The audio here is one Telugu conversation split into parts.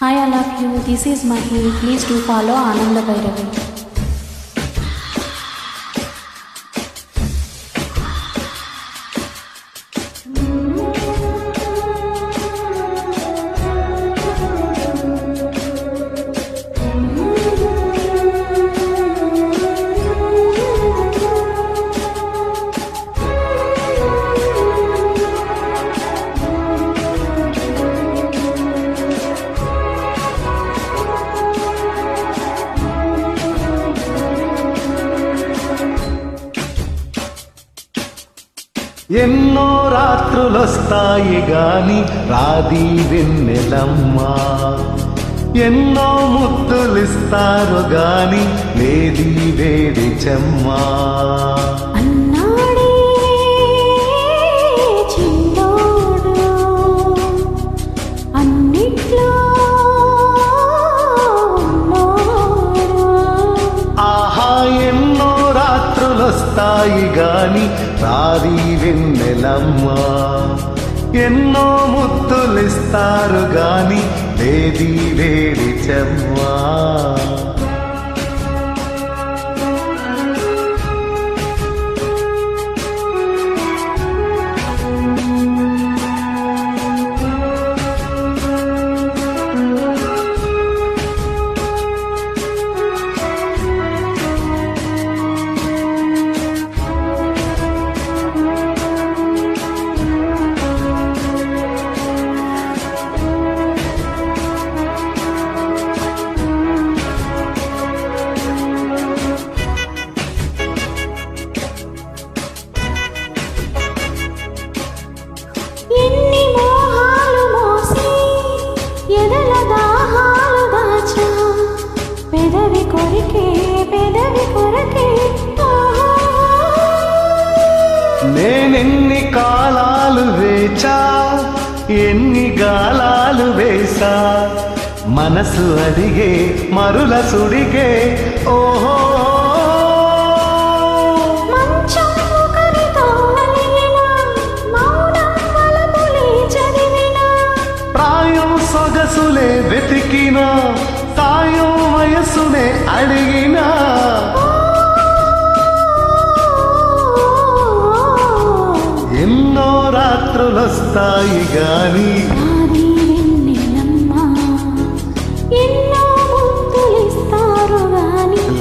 Hi, I love you. This is Mahi. Please do follow Ananda Bhairavi. ఎన్నో రాత్రులొస్తాయి గాని రాది వెన్నెలమ్మా, ఎన్నో ముద్దులిస్తారు గాని లేది వేడి చెమ్మా. వస్తాయి గాని రాది వెన్నెలమ్మా, ఎన్నో ముద్దులిస్తారు గాని లేది వేడి చెమ్మా. నేనెన్ని కాలాలు వేచా, ఎన్ని గాలాలు వేసా, మనసు అడిగే మరుల సుడిగే ఓహో. ప్రాయం సొగసులే వెతికినా, సాయం వయసునే అడిగినా, ఎన్నో రాత్రులొస్తాయి గాని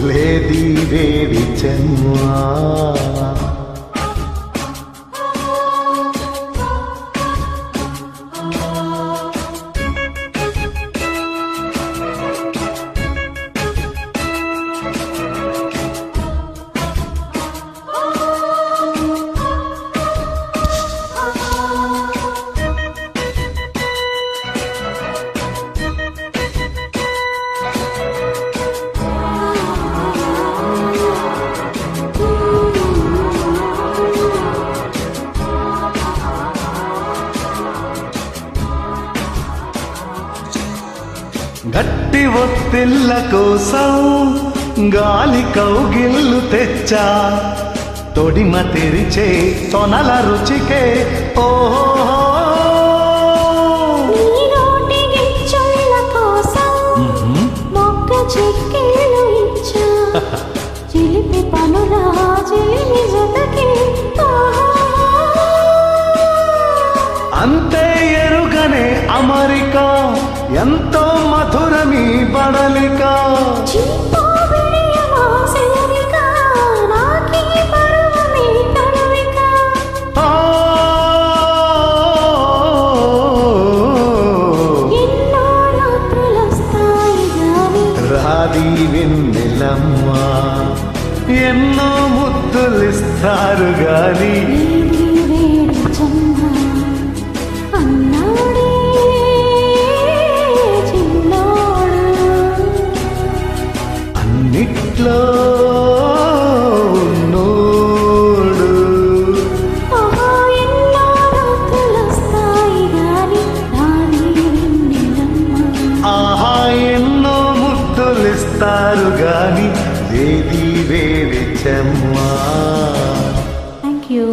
లేది వేడి చెమ్మా. గట్టి ఒత్తిళ్ళ కోసం గాలి కౌగిల్లు తెచ్చా, తొడిమ తెరిచే తొనల రుచికే ఓహో. అంతే ఎరుగనే అమరిక, ఎంతో మధురమీ బడలిక. రాది వెన్నెలమ్మా, ఎన్నో ముద్దులిస్తారు గాని అన్నిట్లో ఉన్నోడు. ఆహా ఎన్నో ముద్దులిస్తారు గాని లేది వేడి చెమ్మా. Thank you.